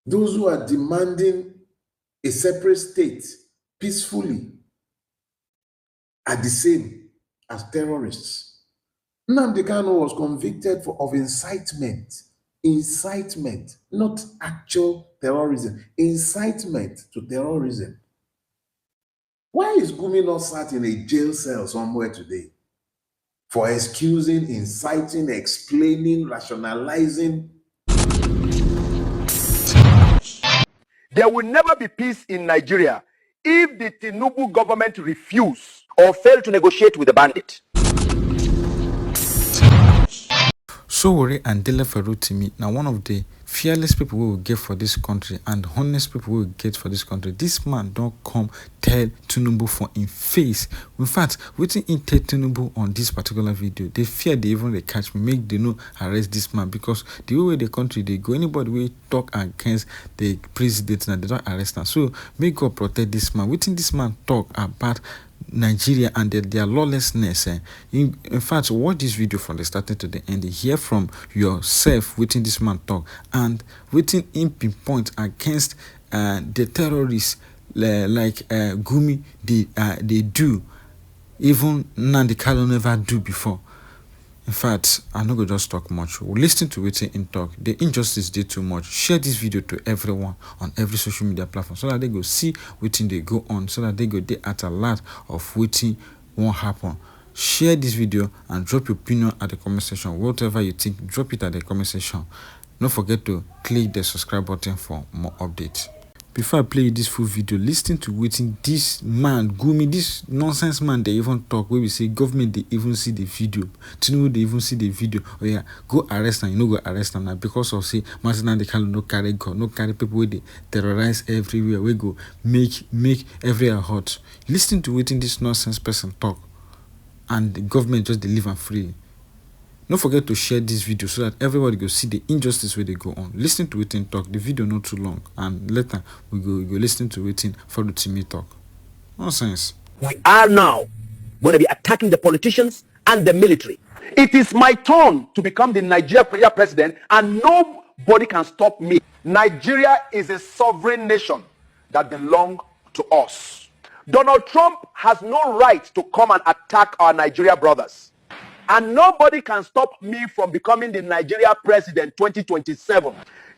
Those who are demanding a separate state peacefully are the same as terrorists. Nnamdi Kanu was convicted of incitement, not actual terrorism, incitement to terrorism. Why is Gumi not sat in a jail cell somewhere today for excusing, inciting, explaining, rationalizing? There will never be peace in Nigeria if the Tinubu government refuse or fail to negotiate with the bandit. Sowore and Dele Farotimi now one of the fearless people we will get for this country and honest people we will get for this country. This man don't come tell Tinubu for in face. In fact, waiting in tell Tinubu on this particular video, they fear they even they catch me, make they know arrest this man because the way the country they go, anybody will talk against the president and they don't arrest them. So make God protect this man. Waiting this man talk about Nigeria and their lawlessness. In fact, watch this video from the starting to the end. Hear from yourself waiting this man talk and waiting in pinpoint against the terrorists like Gumi they do, even Nnamdi Kanu never do before. In fact, I'm not going to just talk much. We'll listen to waiting in talk. The injustice did too much. Share this video to everyone on every social media platform so that they go see waiting they go on, so that they go they at a lot of waiting won't happen. Share this video and drop your opinion at the comment section. Whatever you think, drop it at the comment section. Don't forget to click the subscribe button for more updates. Before I play this full video, listen to waiting this man, Gumi, this nonsense man, they even talk where we say government, they even see the video. Tinubu, they even see the video. Oh yeah, go arrest them, you know, go arrest them now because of say, Martin they can no carry gun, no carry people where they terrorize everywhere. We go make everywhere hot. Listen to waiting this nonsense person talk, and the government just deliver freely. Don't forget to share this video so that everybody go see the injustice where they go on. Listen to it and talk. The video not too long, and later we go listen to it in Farotimi talk. Nonsense. We are now going to be attacking the politicians and the military. It is my turn to become the Nigeria president, and nobody can stop me. Nigeria is a sovereign nation that belongs to us. Donald Trump has no right to come and attack our Nigeria brothers. And nobody can stop me from becoming the Nigeria president 2027.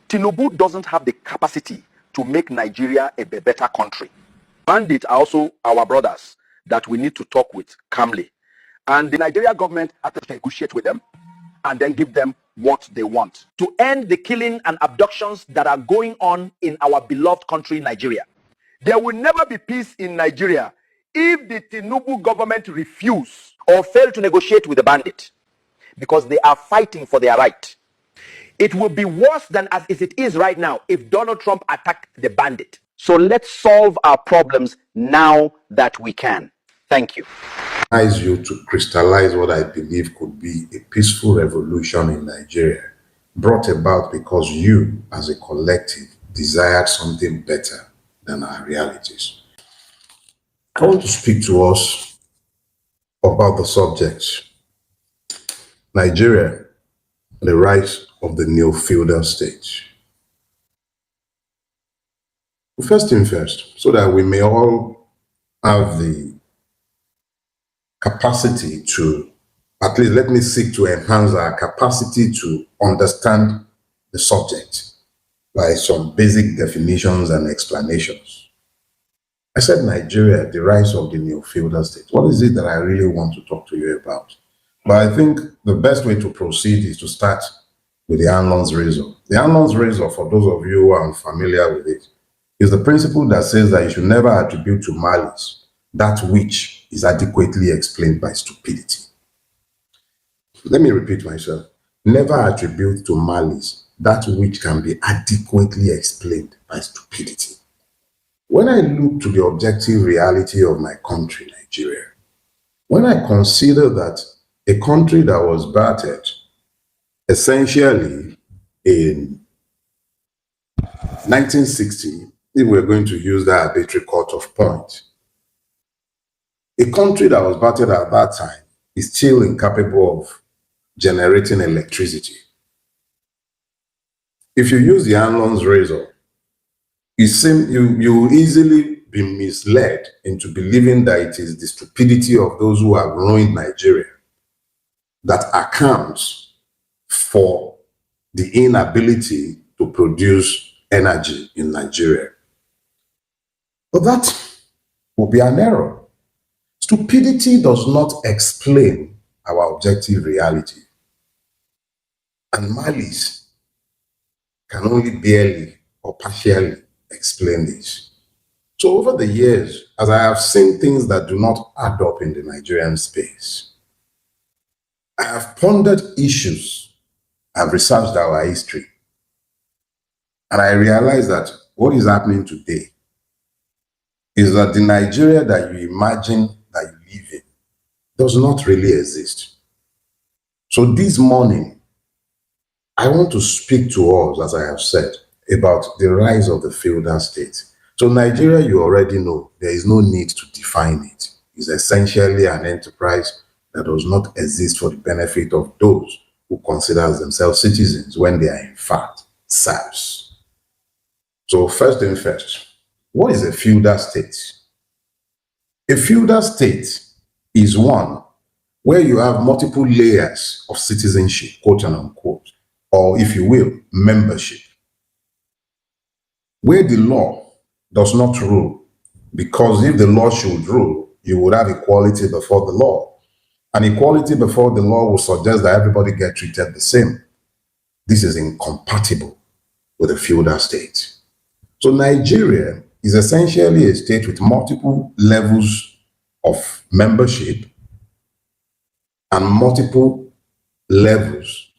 Tinubu doesn't have the capacity to make Nigeria a better country. Bandits are also our brothers that we need to talk with calmly. And the Nigeria government has to negotiate with them and then give them what they want to end the killing and abductions that are going on in our beloved country, Nigeria. There will never be peace in Nigeria if the Tinubu government refuse or fail to negotiate with the bandit, because they are fighting for their right. It will be worse than as it is right now if Donald Trump attacked the bandit. So let's solve our problems now that we can. Thank you. I advise you to crystallize what I believe could be a peaceful revolution in Nigeria, brought about because you, as a collective, desired something better than our realities. I want to speak to us about the subject, Nigeria, the rise of the neo-feudal state. First thing first, so that we may all have the capacity to, at least let me seek to enhance our capacity to understand the subject by some basic definitions and explanations. I said Nigeria, the rise of the neo-feudal state. What is it that I really want to talk to you about? But I think the best way to proceed is to start with the Anlon's razor. The Anlon's razor, for those of you who are unfamiliar with it, is the principle that says that you should never attribute to malice that which is adequately explained by stupidity. Let me repeat myself. Never attribute to malice that which can be adequately explained by stupidity. When I look to the objective reality of my country, Nigeria, when I consider that a country that was battered essentially in 1960, if we're going to use that arbitrary cut of point, a country that was battered at that time is still incapable of generating electricity. If you use the Anlon's razor you will easily be misled into believing that it is the stupidity of those who have ruined Nigeria that accounts for the inability to produce energy in Nigeria. But that will be an error. Stupidity does not explain our objective reality. And malice can only barely or partially explain this. So over the years, as I have seen things that do not add up in the Nigerian space, I have pondered issues, I've researched our history, and I realized that what is happening today is that the Nigeria that you imagine that you live in does not really exist. So this morning, I want to speak to us, as I have said, about the rise of the feudal state. So Nigeria, you already know, there is no need to define it. It's essentially an enterprise that does not exist for the benefit of those who consider themselves citizens when they are in fact serfs. So first thing first, what is a feudal state? A feudal state is one where you have multiple layers of citizenship, quote and unquote, or if you will, membership, where the law does not rule, because if the law should rule, you would have equality before the law. And equality before the law will suggest that everybody get treated the same. This is incompatible with a feudal state. So Nigeria is essentially a state with multiple levels of membership and multiple levels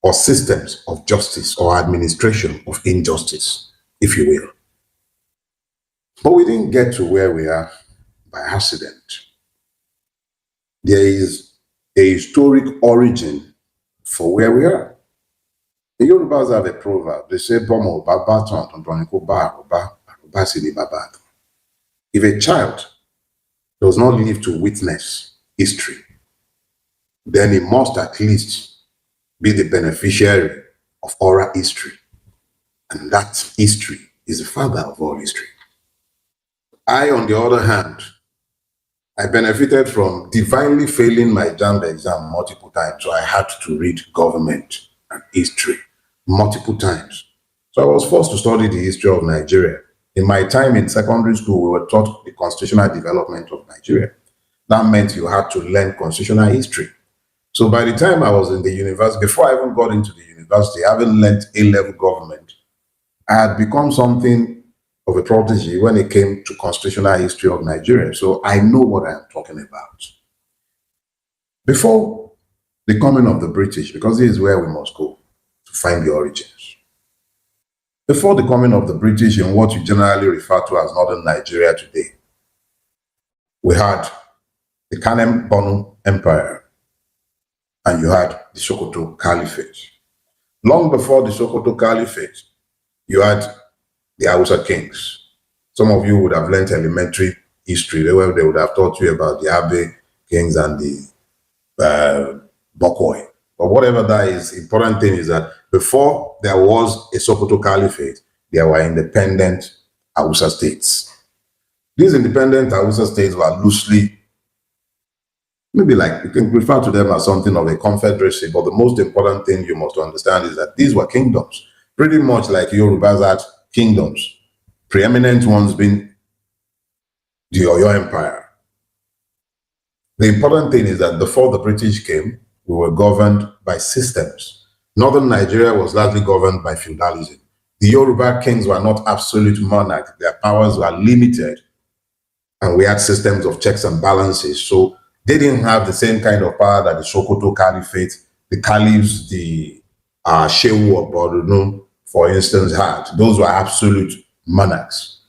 or systems of justice or administration of injustice, if you will. But we didn't get to where we are by accident. There is a historic origin for where we are. The Yorubas have a proverb. They say, if a child does not live to witness history, then he must at least be the beneficiary of oral history. And that history is the father of all history. I, on the other hand, I benefited from divinely failing my JAMB exam multiple times. So I had to read government and history multiple times. So I was forced to study the history of Nigeria. In my time in secondary school, we were taught the constitutional development of Nigeria. That meant you had to learn constitutional history. So by the time I was in the university, before I even got into the university, having learned A-level government, I had become something of a protege when it came to constitutional history of Nigeria. So I know what I'm talking about. Before the coming of the British, because this is where we must go to find the origins. Before the coming of the British in what you generally refer to as northern Nigeria today, we had the Kanu Empire and you had the Sokoto Caliphate. Long before the Sokoto Caliphate, you had the Hausa kings. Some of you would have learned elementary history where they would have taught you about the Abe kings and the Bokoi. But whatever that is, important thing is that before there was a Sokoto Caliphate, there were independent Hausa states. These independent Hausa states were loosely, maybe like you can refer to them as something of a confederacy, but the most important thing you must understand is that these were kingdoms, pretty much like Yorubas had kingdoms, preeminent ones being the Oyo Empire. The important thing is that before the British came, we were governed by systems. Northern Nigeria was largely governed by feudalism. The Yoruba kings were not absolute monarchs. Their powers were limited, and we had systems of checks and balances. So they didn't have the same kind of power that the Sokoto Caliphate, the caliphs, the Shehu of Borno, for instance, had. Those were absolute monarchs.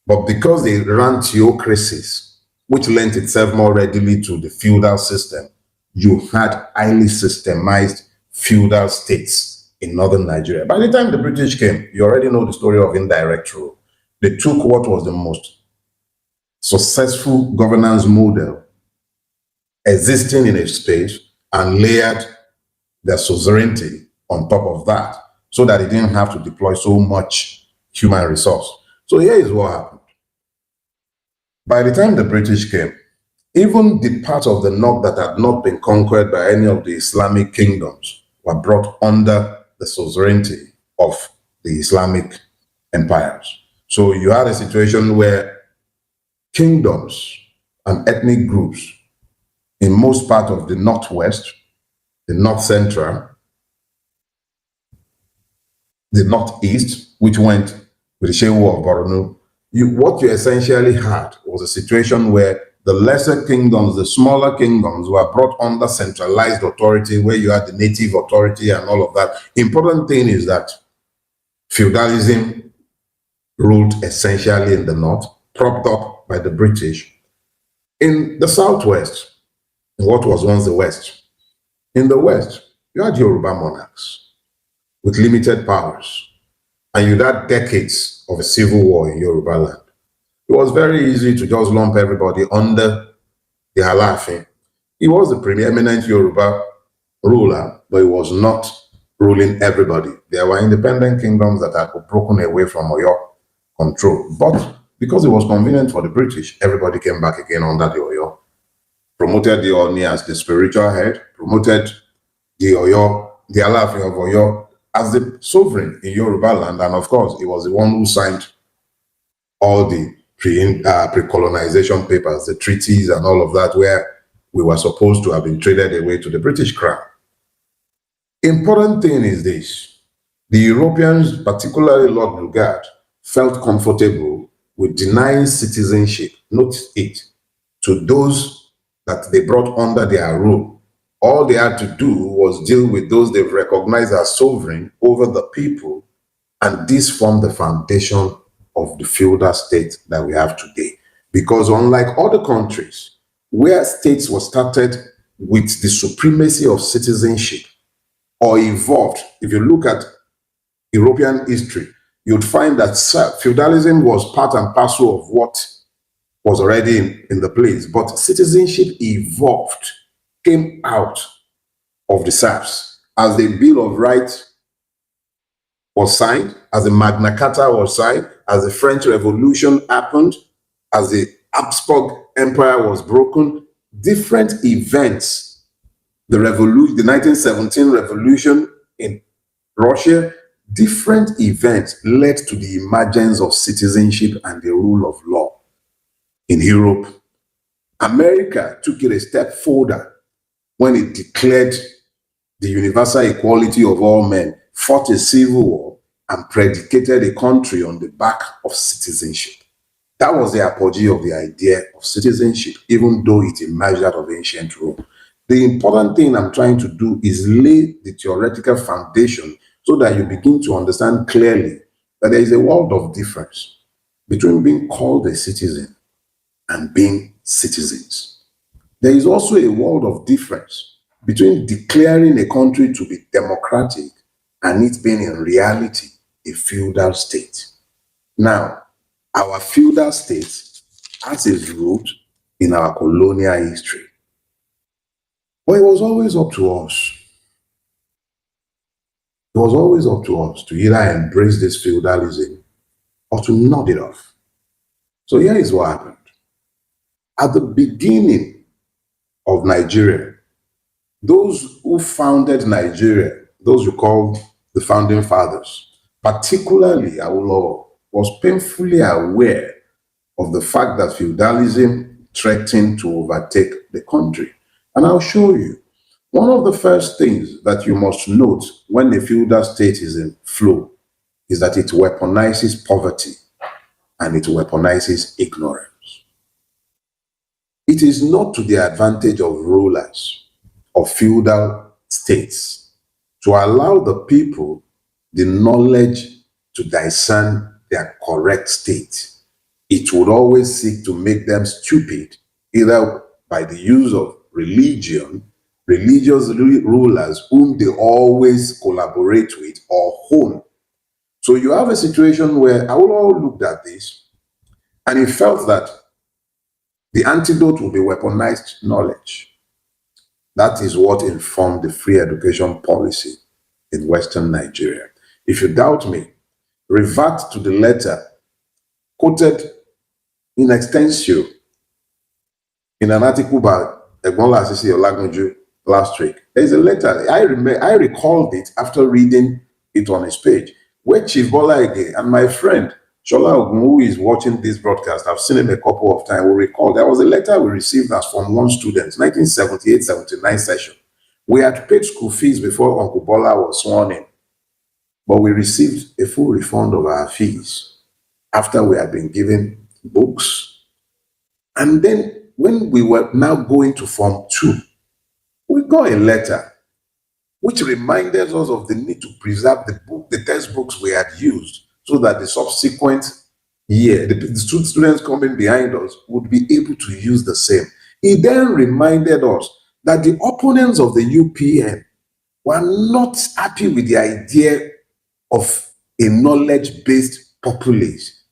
But because they ran theocracies, which lent itself more readily to the feudal system, you had highly systemized feudal states in northern Nigeria. By the time the British came, you already know the story of indirect rule. They took what was the most successful governance model existing in a space and layered their suzerainty on top of that, so that it didn't have to deploy so much human resource. So here is what happened. By the time the British came, even the part of the north that had not been conquered by any of the Islamic kingdoms were brought under the suzerainty of the Islamic empires. So you had a situation where kingdoms and ethnic groups in most part of the northwest, the north central, the northeast, which went with the Shehu of Borno, what you essentially had was a situation where the lesser kingdoms, the smaller kingdoms were brought under centralized authority where you had the native authority and all of that. Important thing is that feudalism ruled essentially in the north, propped up by the British. In the southwest, in what was once the west, in the west, you had Yoruba monarchs with limited powers, and you had decades of a civil war in Yoruba land. It was very easy to just lump everybody under the Halafin. He was the preeminent Yoruba ruler, but he was not ruling everybody. There were independent kingdoms that had broken away from Oyo control. But because it was convenient for the British, everybody came back again under the Oyo. Promoted the Oni as the spiritual head, promoted the Oyo, the Halafin of Oyo, as the sovereign in Yoruba land. And of course, he was the one who signed all the pre-colonization papers, the treaties and all of that, where we were supposed to have been traded away to the British crown. Important thing is this: the Europeans, particularly Lord Lugard, felt comfortable with denying citizenship, note it, to those that they brought under their rule. All they had to do was deal with those they've recognized as sovereign over the people, and this formed the foundation of the feudal state that we have today. Because unlike other countries, where states were started with the supremacy of citizenship or evolved, if you look at European history, you'd find that feudalism was part and parcel of what was already in the place. But citizenship evolved, came out of the serfs as the Bill of Rights was signed, as the Magna Carta was signed, as the French Revolution happened, as the Habsburg Empire was broken. Different events, the revolution, the 1917 revolution in Russia, different events led to the emergence of citizenship and the rule of law in Europe. America took it a step further when it declared the universal equality of all men, fought a civil war, and predicated a country on the back of citizenship. That was the apogee of the idea of citizenship, even though it emerged out of ancient Rome. The important thing I'm trying to do is lay the theoretical foundation so that you begin to understand clearly that there is a world of difference between being called a citizen and being citizens. There is also a world of difference between declaring a country to be democratic and it being in reality a feudal state. Now, our feudal state has its root in our colonial history. But it was always up to us. It was always up to us to either embrace this feudalism or to nod it off. So here is what happened. At the beginning of Nigeria, those who founded Nigeria, those you call the founding fathers, particularly Awolowo, was painfully aware of the fact that feudalism threatened to overtake the country. And I'll show you. One of the first things that you must note when the feudal state is in flow is that it weaponizes poverty and it weaponizes ignorance. It is not to the advantage of rulers of feudal states to allow the people the knowledge to discern their correct state. It would always seek to make them stupid, either by the use of religion, religious rulers whom they always collaborate with or own. So you have a situation where Awolowo looked at this and he felt that the antidote will be weaponized knowledge. That is what informed the free education policy in Western Nigeria. If you doubt me, revert to the letter quoted in extensio in an article by Egbola Asisi Olagunju last week. There's a letter, I recalled it after reading it on his page, where Chief Bola Ige and my friend Shola Ogun, who is watching this broadcast, I've seen him a couple of times, will recall there was a letter we received as from one student, 1978-79 session. We had paid school fees before Uncle Bola was sworn in, but we received a full refund of our fees after we had been given books. And then when we were now going to Form 2, we got a letter which reminded us of the need to preserve the textbooks we had used, so that the subsequent year, the students coming behind us would be able to use the same. He then reminded us that the opponents of the UPN were not happy with the idea of a knowledge-based populace,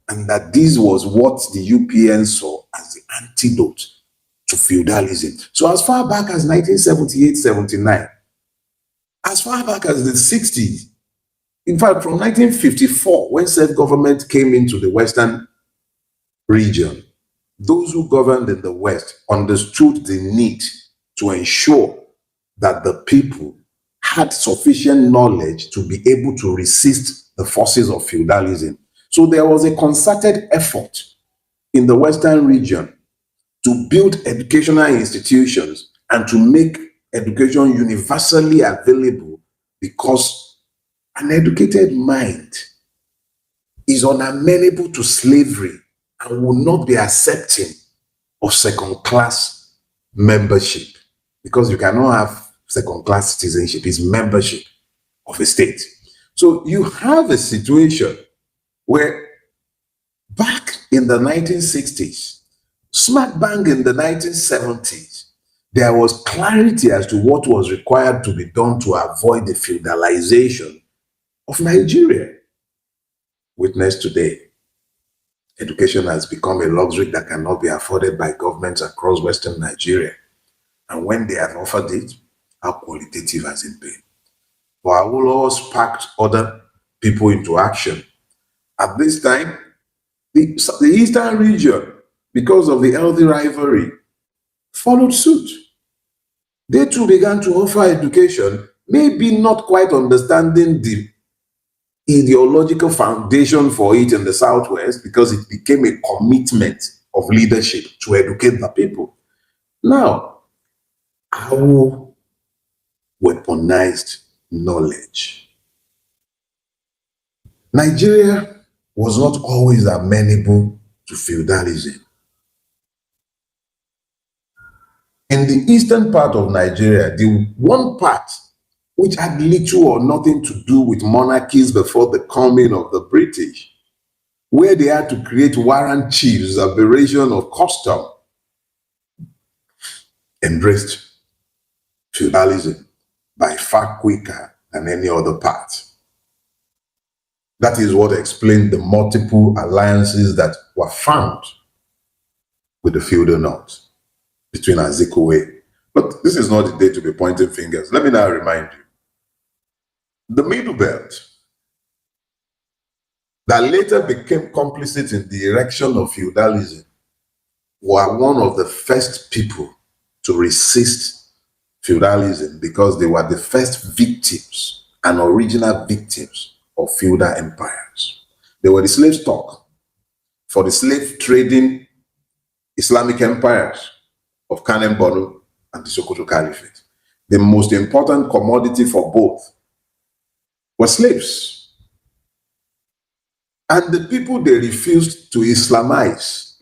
and that this was what the UPN saw as the antidote to feudalism. So as far back as 1978-79, as far back as the 60s, in fact, from 1954, when self-government came into the Western region, those who governed in the West understood the need to ensure that the people had sufficient knowledge to be able to resist the forces of feudalism. So there was a concerted effort in the Western region to build educational institutions and to make education universally available, because an educated mind is unamenable to slavery and will not be accepting of second-class membership, because you cannot have second-class citizenship. It's membership of a state. So you have a situation where back in the 1960s, smack bang in the 1970s, there was clarity as to what was required to be done to avoid the feudalization of Nigeria. Witness today, education has become a luxury that cannot be afforded by governments across Western Nigeria. And when they have offered it, how qualitative has it been? But Awolowo sparked other people into action. At this time, the Eastern region, because of the healthy rivalry, followed suit. They too began to offer education, maybe not quite understanding the ideological foundation for it in the Southwest, because it became a commitment of leadership to educate the people. Now, how weaponized knowledge? Nigeria was not always amenable to feudalism. In the eastern part of Nigeria, the one part which had little or nothing to do with monarchies before the coming of the British, where they had to create warrant chiefs, aberration of custom, embraced feudalism by far quicker than any other part. That is what explained the multiple alliances that were found with the feudal north between Azikiwe. But this is not the day to be pointing fingers. Let me now remind you. The Middle Belt, that later became complicit in the erection of feudalism, were one of the first people to resist feudalism, because they were the first victims and original victims of feudal empires. They were the slave stock for the slave trading Islamic empires of Kanu and the Sokoto Caliphate. The most important commodity for both were slaves. And the people they refused to Islamize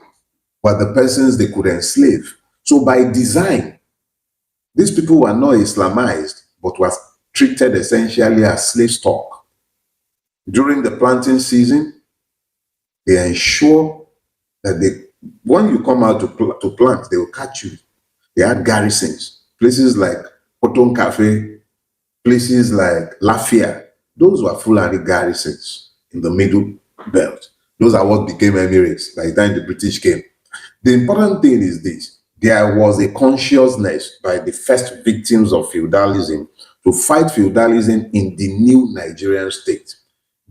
were the persons they could enslave. So by design, these people were not Islamized, but were treated essentially as slave stock. During the planting season, they ensure that when you come out to plant, they will catch you. They had garrisons, places like Cotton Cafe, places like Lafia. Those were Fulani garrisons in the Middle Belt. Those are what became Emirates by the time the British came. The important thing is this: there was a consciousness by the first victims of feudalism to fight feudalism in the new Nigerian state.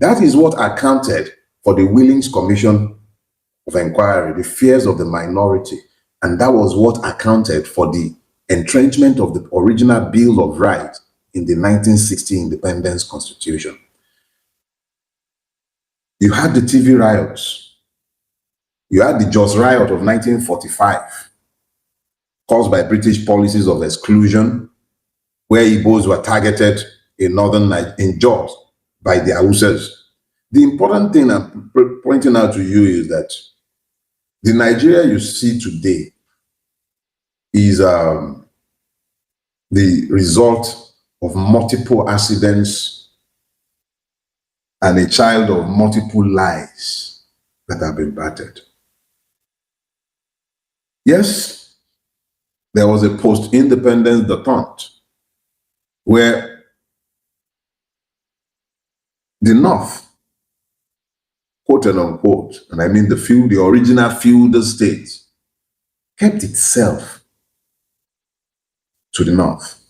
That is what accounted for the Willings Commission of Inquiry, the fears of the minority. And that was what accounted for the entrenchment of the original Bill of Rights in the 1960 Independence Constitution. You had the TV riots. You had the Jos riot of 1945, caused by British policies of exclusion, where Igbos were targeted in Jos by the Hausas. The important thing I'm pointing out to you is that the Nigeria you see today is the result of multiple accidents and a child of multiple lies that have been battered. Yes, there was a post-independence detente where the North, quote and unquote, and I mean the original feudal state, kept itself to the North.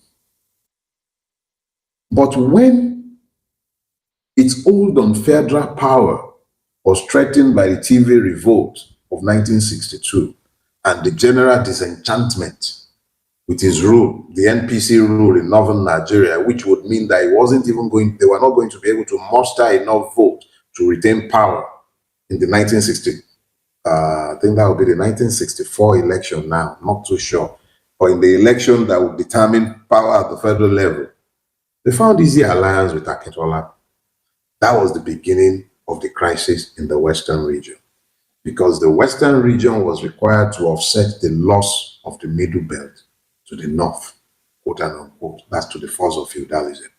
But when its hold on federal power was threatened by the TV revolt of 1962 and the general disenchantment with his rule, the NPC rule in northern Nigeria, which would mean that they were not going to be able to muster enough votes to retain power in the 1960, I think that would be the 1964 election now, not too sure, but in the election that would determine power at the federal level, they found easy alliance with Akintola. That was the beginning of the crisis in the Western region, because the Western region was required to offset the loss of the Middle Belt to the North, quote and unquote. That's to the force of feudalism.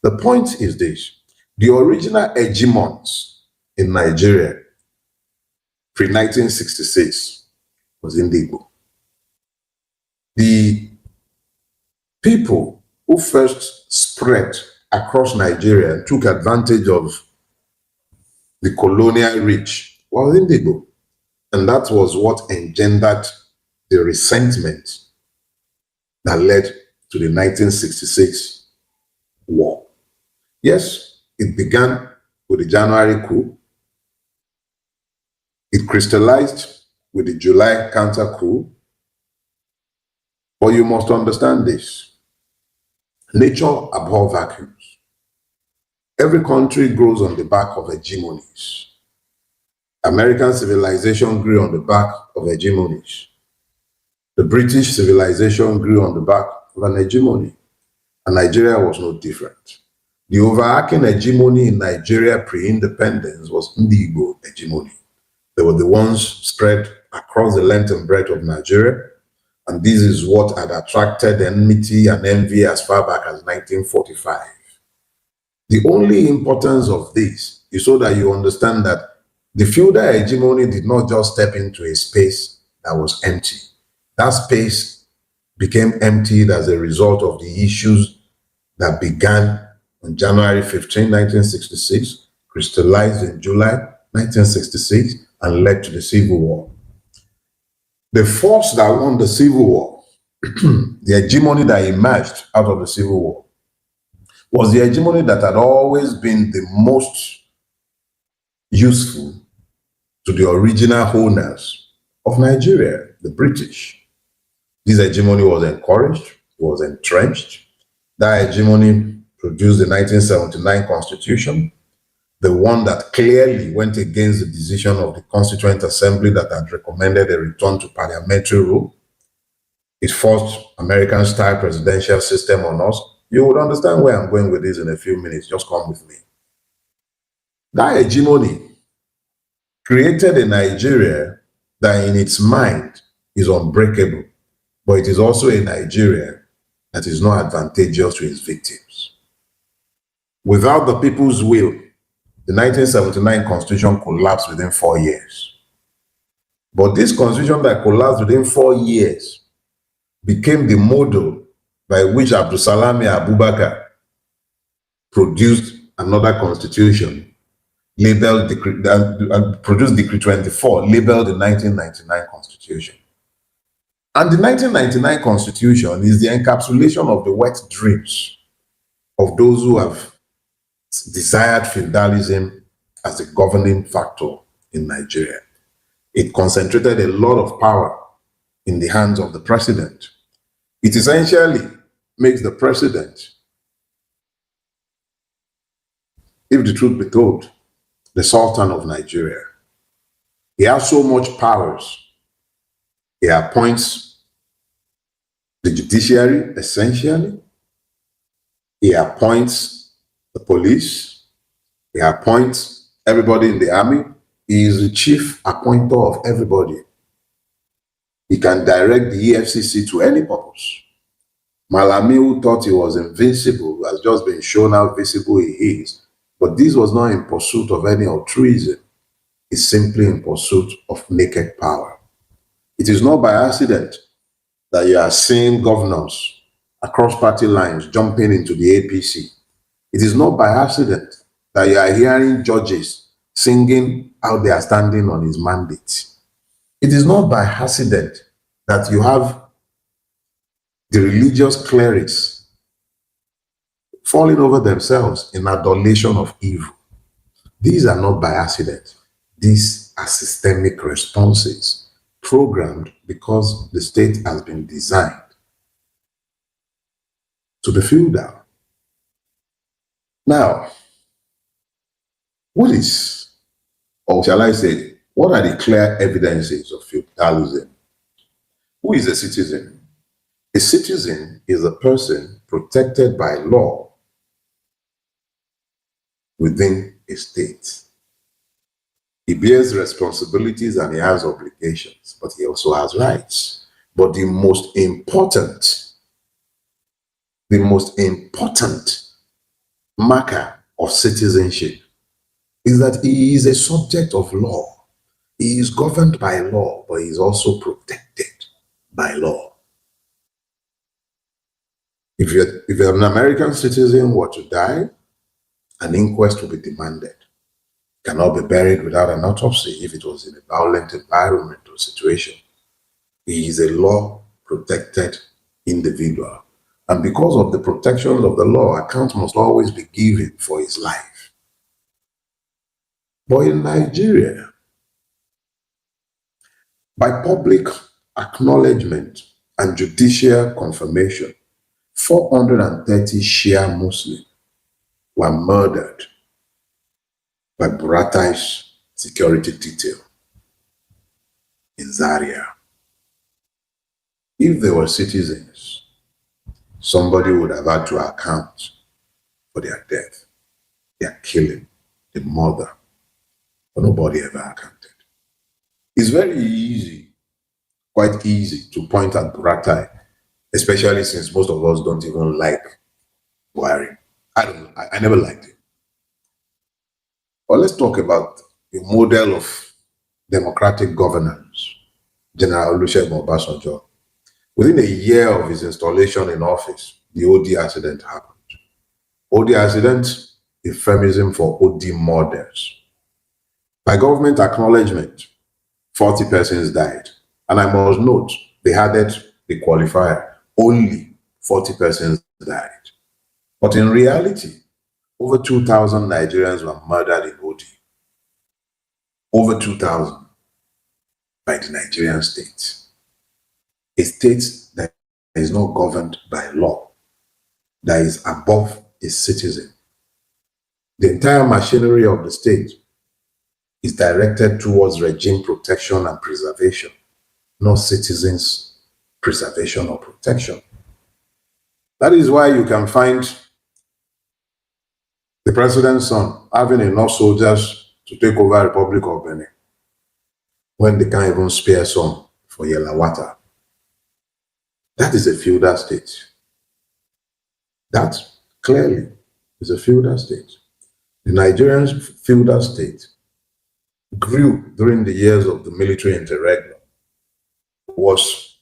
The point is this: the original hegemons in Nigeria pre-1966 was Indigo. The people who first spread across Nigeria and took advantage of the colonial reach was Indigo. And that was what engendered the resentment that led to the 1966 war. Yes, it began with the January coup. It crystallized with the July counter coup. But you must understand this: nature abhors vacuums. Every country grows on the back of hegemonies. American civilization grew on the back of hegemonies. The British civilization grew on the back of an hegemony, and Nigeria was no different. The overarching hegemony in Nigeria pre-independence was Igbo hegemony. They were the ones spread across the length and breadth of Nigeria, and this is what had attracted enmity and envy as far back as 1945. The only importance of this is so that you understand that the feudal hegemony did not just step into a space that was empty. That space became emptied as a result of the issues that began on January 15, 1966, crystallized in July 1966, and led to the Civil War. The force that won the Civil War, the hegemony that emerged out of the Civil War, was the hegemony that had always been the most useful to the original owners of Nigeria, the British. This hegemony was encouraged, was entrenched. That hegemony produced the 1979 Constitution, the one that clearly went against the decision of the Constituent Assembly that had recommended a return to parliamentary rule. It forced American-style presidential system on us. You would understand where I'm going with this in a few minutes. Just come with me. That hegemony created a Nigeria that in its mind is unbreakable, but it is also a Nigeria that is not advantageous to its victims. Without the people's will, the 1979 Constitution collapsed within 4 years. But this Constitution that collapsed within 4 years became the model by which Abdusalami Abubakar produced another Constitution, labeled produced Decree 24, labeled the 1999 Constitution. And the 1999 Constitution is the encapsulation of the wet dreams of those who have desired feudalism as the governing factor in Nigeria. It concentrated a lot of power in the hands of the president. It essentially makes the president, if the truth be told, the Sultan of Nigeria. He has so much powers. He appoints the judiciary, essentially. He appoints the police. He appoints everybody in the army. He is the chief appointer of everybody. He can direct the EFCC to any purpose. Malami, who thought he was invincible, has just been shown how visible he is. But this was not in pursuit of any altruism. It's simply in pursuit of naked power. It is not by accident that you are seeing governors across party lines jumping into the APC. It is not by accident that you are hearing judges singing how they are standing on his mandate. It is not by accident that you have the religious clerics falling over themselves in adulation of evil. These are not by accident. These are systemic responses programmed because the state has been designed to be feudal. Now, what is, or shall I say, what are the clear evidences of feudalism? Who is a citizen? A citizen is a person protected by law within a state. He bears responsibilities and he has obligations, but he also has rights. But the most important marker of citizenship is that he is a subject of law. He is governed by law, but he is also protected by law. If you're an American citizen were to die, an inquest will be demanded. Cannot be buried without an autopsy if it was in a violent environment or situation. He is a law-protected individual. And because of the protections of the law, account must always be given for his life. But in Nigeria, by public acknowledgement and judicial confirmation, 430 Shia Muslims were murdered by Buratai's security detail in Zaria. If they were citizens, somebody would have had to account for their death, their killing, the murder, but nobody ever accounted. It's very easy, quite easy to point at Buratai, especially since most of us don't even like Buhari. I never liked him. But let's talk about the model of democratic governance, General Olusegun Obasanjo. Within a year of his installation in office, the OD accident happened. OD accident, euphemism for OD murders. By government acknowledgement, 40 persons died. And I must note, they added the qualifier, only 40 persons died. But in reality, over 2,000 Nigerians were murdered in OD. Over 2,000 by the Nigerian state. A state that is not governed by law, that is above its citizen. The entire machinery of the state is directed towards regime protection and preservation, not citizens' preservation or protection. That is why you can find the president's son having enough soldiers to take over the Republic of Benin when they can't even spare some for Yelawata. That is a feudal state. That clearly is a feudal state. The Nigerian feudal state grew during the years of the military interregnum, was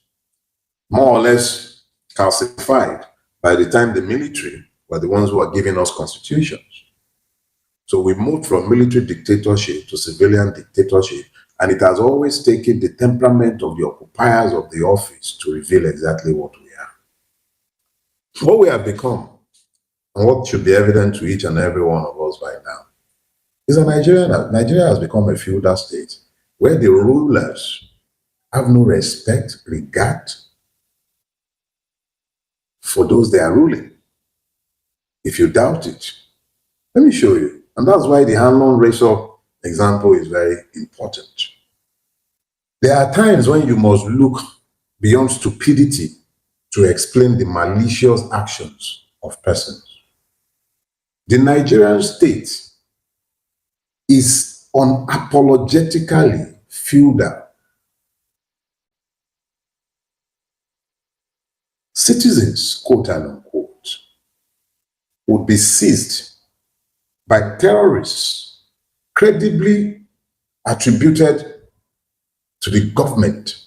more or less calcified by the time the military were the ones who were giving us constitutions. So we moved from military dictatorship to civilian dictatorship, and it has always taken the temperament of the occupiers of the office to reveal exactly what we are. What we have become, and what should be evident to each and every one of us by now, is that Nigeria has become a feudal state where the rulers have no respect, regard for those they are ruling. If you doubt it, let me show you. And that's why the Hanlon Razor example is very important. There are times when you must look beyond stupidity to explain the malicious actions of persons. The Nigerian state is unapologetically feudal. Citizens, quote unquote, would be seized by terrorists credibly attributed to the government.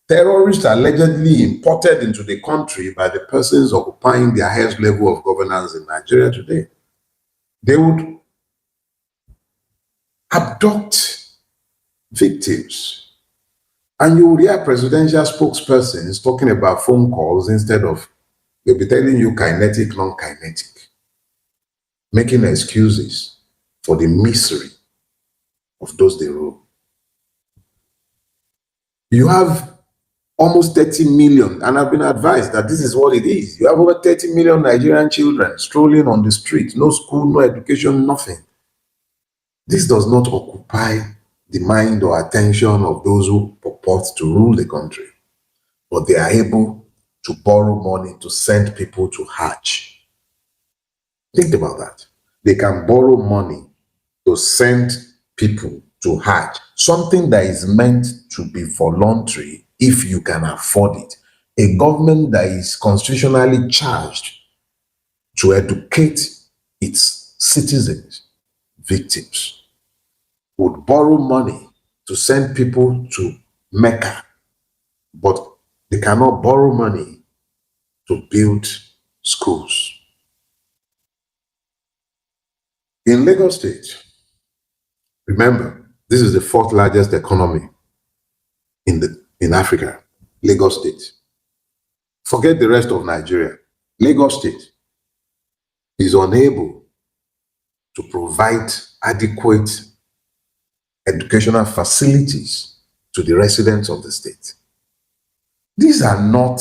Terrorists allegedly imported into the country by the persons occupying the highest level of governance in Nigeria today. They would abduct victims. And you would hear presidential spokespersons talking about phone calls instead of, they'll be telling you kinetic, non-kinetic, making excuses for the misery of those they rule. You have almost 30 million, and I've been advised that this is what it is. You have over 30 million Nigerian children strolling on the street, no school, no education, nothing. This does not occupy the mind or attention of those who purport to rule the country, but they are able to borrow money to send people to Hajj. Think about that. They can borrow money to send people to Hajj, something that is meant to be voluntary if you can afford it. A government that is constitutionally charged to educate its citizens, victims, would borrow money to send people to Mecca, but they cannot borrow money to build schools. In Lagos State, remember, this is the fourth largest economy in Africa, Lagos State. Forget the rest of Nigeria. Lagos State is unable to provide adequate educational facilities to the residents of the state. These are not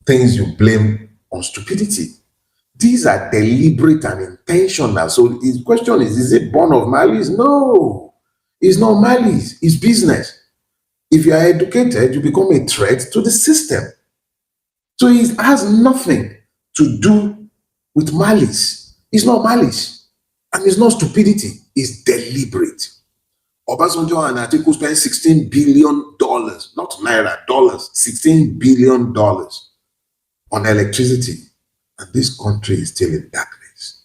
things you blame on stupidity. These are deliberate and intentional. So the question is it born of malice? No, it's not malice, it's business. If you are educated, you become a threat to the system. So it has nothing to do with malice. It's not malice. And it's not stupidity. It's deliberate. Obasanjo and Atiku spent $16 billion, not naira, dollars, $16 billion on electricity. And this country is still in darkness.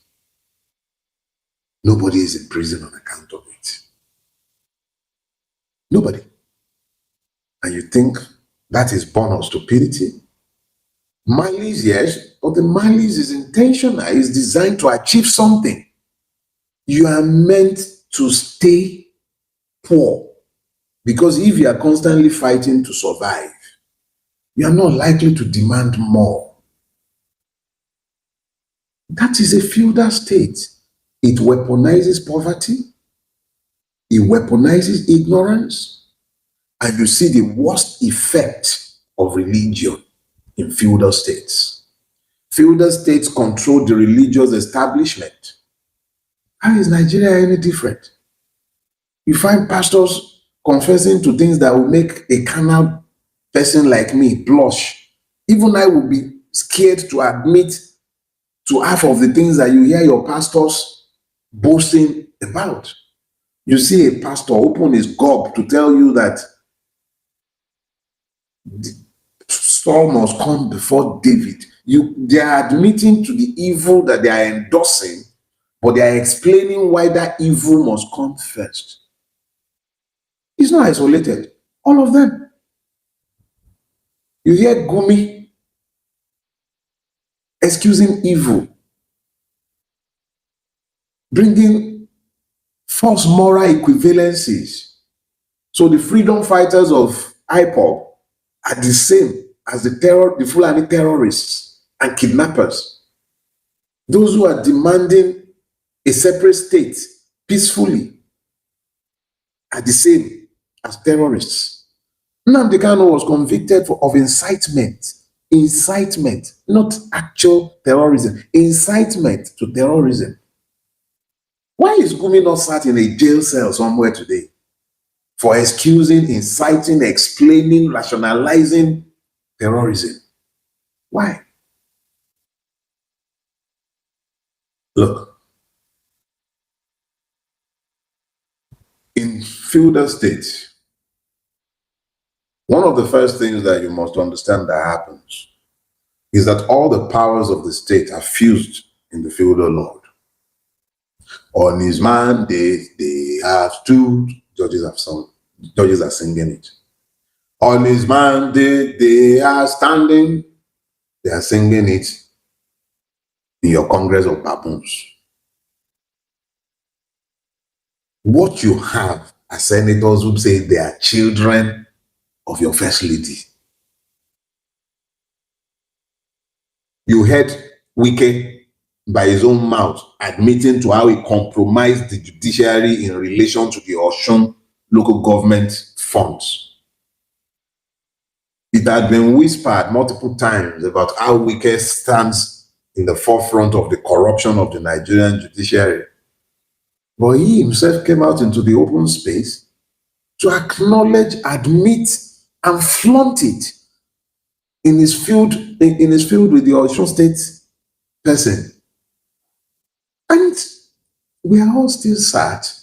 Nobody is in prison on account of it. Nobody. And you think that is born of stupidity? Malice, yes, but the malice is intentional. It's designed to achieve something. You are meant to stay poor, because if you are constantly fighting to survive, you are not likely to demand more. That is a feudal state. It weaponizes poverty, it weaponizes ignorance, and you see the worst effect of religion in feudal states. Feudal states control the religious establishment. How is Nigeria any different? You find pastors confessing to things that will make a carnal person like me blush. Even I will be scared to admit to half of the things that you hear your pastors boasting about. You see a pastor open his gob to tell you that Saul must come before David. They are admitting to the evil that they are endorsing, but they are explaining why that evil must come first. It's not isolated. All of them. You hear Gumi excusing evil, bringing false moral equivalencies. So the freedom fighters of IPOB are the same as the Fulani terrorists and kidnappers. Those who are demanding a separate state peacefully are the same as terrorists. Nnamdi Kanu was convicted of incitement, not actual terrorism, incitement to terrorism. Why is Gumi not sat in a jail cell somewhere today for excusing, inciting, explaining, rationalizing terrorism? Why? Look, in feudal states, one of the first things that you must understand that happens is that all the powers of the state are fused in the feudal lord. On his mandate, they have stood, judges are singing it. On his mandate, they are standing, they are singing it in your Congress of Baboons. What you have are senators who say they are children of your first lady. You heard Wike by his own mouth admitting to how he compromised the judiciary in relation to the Osun local government funds. It had been whispered multiple times about how Wike stands in the forefront of the corruption of the Nigerian judiciary. But he himself came out into the open space to acknowledge, admit, and flaunt it in his field with the Osun State person. And we are all still sat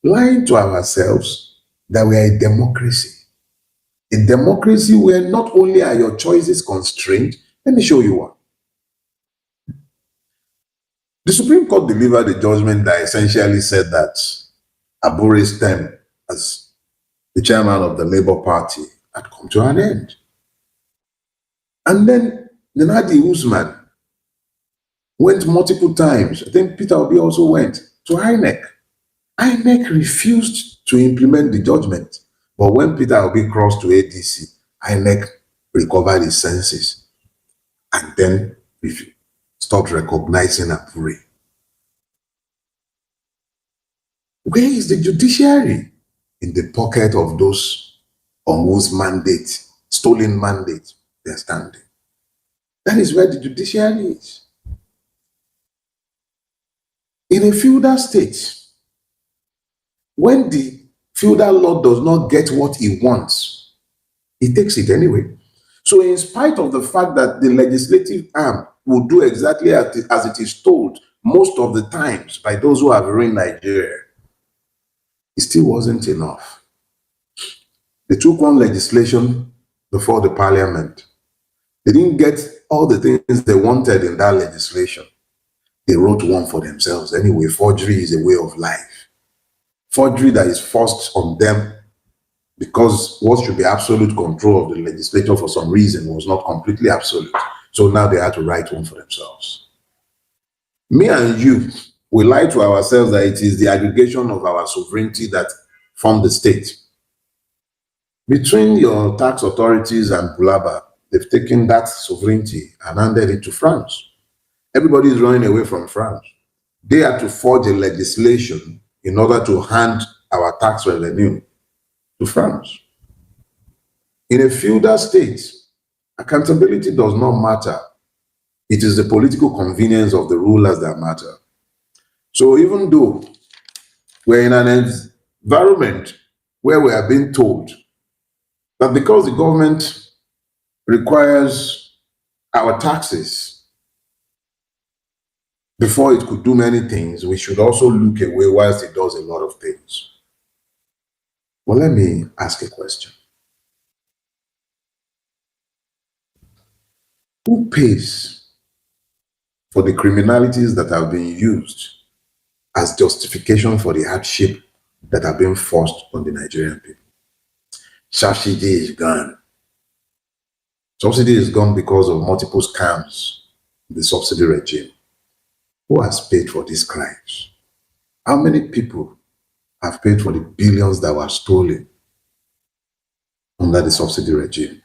lying to ourselves that we are a democracy. A democracy where not only are your choices constrained, let me show you one. The Supreme Court delivered a judgment that essentially said that Abure's term as the chairman of the Labour Party had come to an end. And then Nenadi Usman went multiple times. I think Peter Obi also went to INEC. INEC refused to implement the judgment. But when Peter Obi crossed to ADC, INEC recovered his senses and then stopped recognizing Abure. Where is the judiciary? In the pocket of those on whose mandate, stolen mandate, they're standing. That is where the judiciary is. In a feudal state, when the feudal lord does not get what he wants, he takes it anyway. So in spite of the fact that the legislative arm will do exactly as it is told most of the times by those who have run Nigeria, it still wasn't enough. They took one legislation before the parliament. They didn't get all the things they wanted in that legislation. They wrote one for themselves. Anyway, forgery is a way of life. Forgery that is forced on them because what should be absolute control of the legislature for some reason was not completely absolute. So now they had to write one for themselves. Me and you, we lie to ourselves that it is the aggregation of our sovereignty that form the state. Between your tax authorities and Bulaba, they've taken that sovereignty and handed it to France. Everybody is running away from France. They had to forge a legislation in order to hand our tax revenue to France. In a feudal state, accountability does not matter. It is the political convenience of the rulers that matter. So even though we're in an environment where we are being told that because the government requires our taxes before it could do many things, we should also look away whilst it does a lot of things. Well, let me ask a question. Who pays for the criminalities that have been used as justification for the hardship that have been forced on the Nigerian people? Subsidy is gone. Subsidy is gone because of multiple scams in the subsidy regime. Who has paid for these crimes? How many people have paid for the billions that were stolen under the subsidy regime?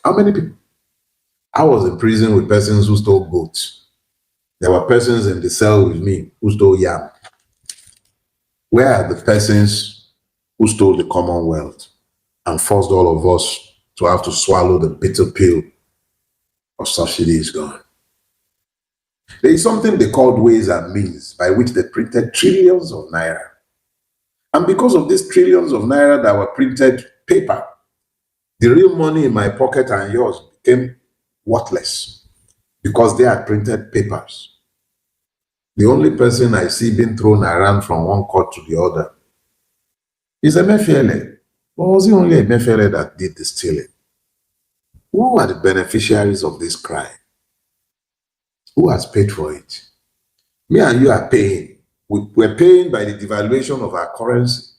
How many people? I was in prison with persons who stole boats. There were persons in the cell with me who stole yam. Where are the persons who stole the Commonwealth and forced all of us to have to swallow the bitter pill of subsidy is gone? There is something they called ways and means by which they printed trillions of naira. And because of these trillions of naira that were printed paper, the real money in my pocket and yours became worthless because they had printed papers. The only person I see being thrown around from one court to the other is Emefiele. But was it only Emefiele that did the stealing? Who are the beneficiaries of this crime? Who has paid for it? Me and you are paying. We're paying by the devaluation of our currency.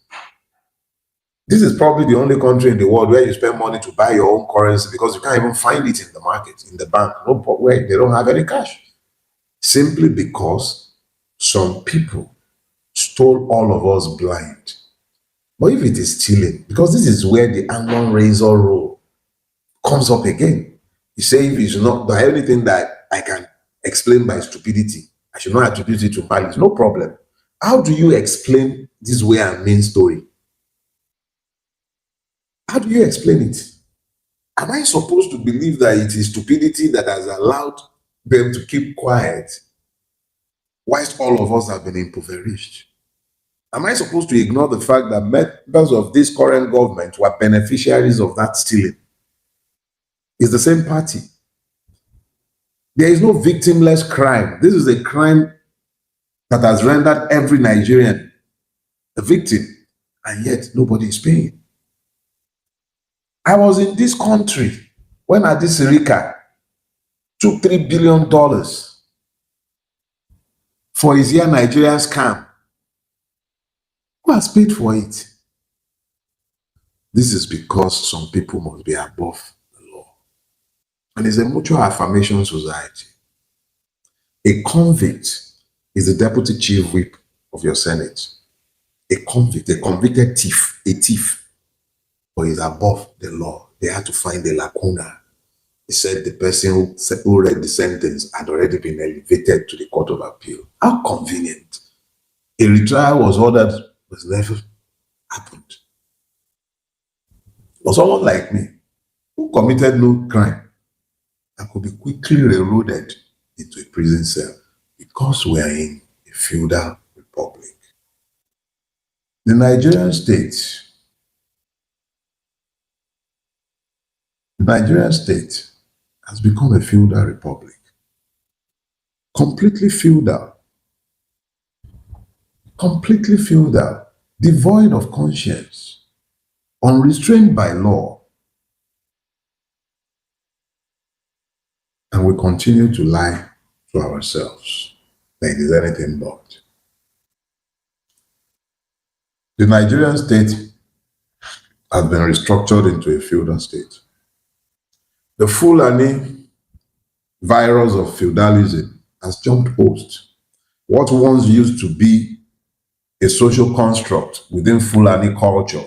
This is probably the only country in the world where you spend money to buy your own currency because you can't even find it in the market, in the bank, no, where they don't have any cash. Simply because some people stole all of us blind. But if it is stealing, because this is where the iron razor rule comes up again. You say if it's not the only thing that I can explain by stupidity, I should not attribute it to malice. No problem. How do you explain this way and mean story? How do you explain it? Am I supposed to believe that it is stupidity that has allowed them to keep quiet whilst all of us have been impoverished? Am I supposed to ignore the fact that members of this current government were beneficiaries of that stealing? It's the same party. There is no victimless crime. This is a crime that has rendered every Nigerian a victim, and yet nobody is paying. I was in this country when Adisirika took $3 billion for his year Nigerian scam. Who has paid for it? This is because some people must be above the law. And it's a mutual affirmation society. A convict is the deputy chief whip of your Senate. A convict, a convicted thief, a thief, but is above the law. They had to find a lacuna. He said the person who read the sentence had already been elevated to the Court of Appeal. How convenient. A retrial was ordered, but never happened. For someone like me, who committed no crime, I could be quickly railroaded into a prison cell because we are in a feudal republic. The Nigerian state has become a feudal republic. Completely feudal, devoid of conscience, unrestrained by law. And we continue to lie to ourselves that it is anything but. The Nigerian state has been restructured into a feudal state. The Fulani virus of feudalism has jumped host. What once used to be a social construct within Fulani culture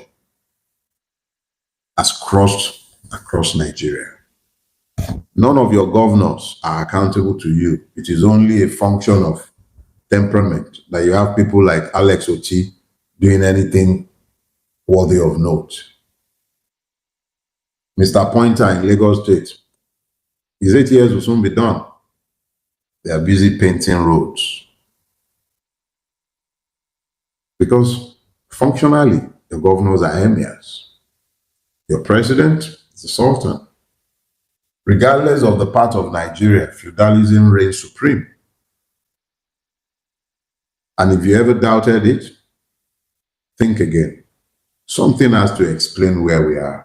has crossed across Nigeria. None of your governors are accountable to you. It is only a function of temperament that you have people like Alex Oti doing anything worthy of note. Mr. Pointer in Lagos State, his 8 years will soon be done. They are busy painting roads. Because functionally, the governors are emirs. Your president is the sultan. Regardless of the part of Nigeria, feudalism reigns supreme. And if you ever doubted it, think again. Something has to explain where we are.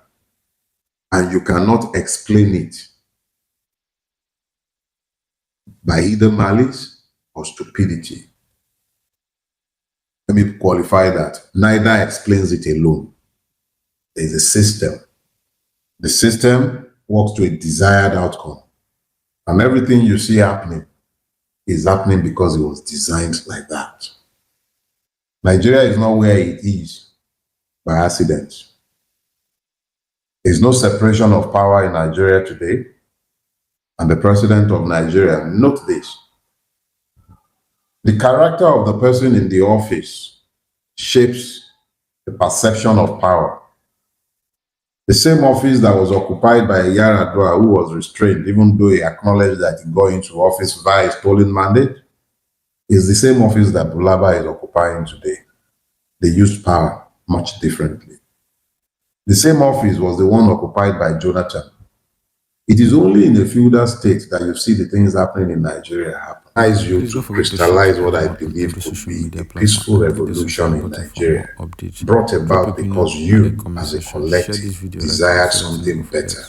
And you cannot explain it by either malice or stupidity. Let me qualify that. Neither explains it alone. There is a system. The system works to a desired outcome. And everything you see happening is happening because it was designed like that. Nigeria is not where it is by accident. There is no separation of power in Nigeria today. And the president of Nigeria, note this, the character of the person in the office shapes the perception of power. The same office that was occupied by Yaradua, who was restrained, even though he acknowledged that he got into office via his stolen mandate, is the same office that Bulaba is occupying today. They used power much differently. The same office was the one occupied by Jonathan. It is only in a feudal state that you see the things happening in Nigeria happen. I advise you to crystallize what I believe could be a peaceful revolution in Nigeria, brought about because you, as a collective, desire something better.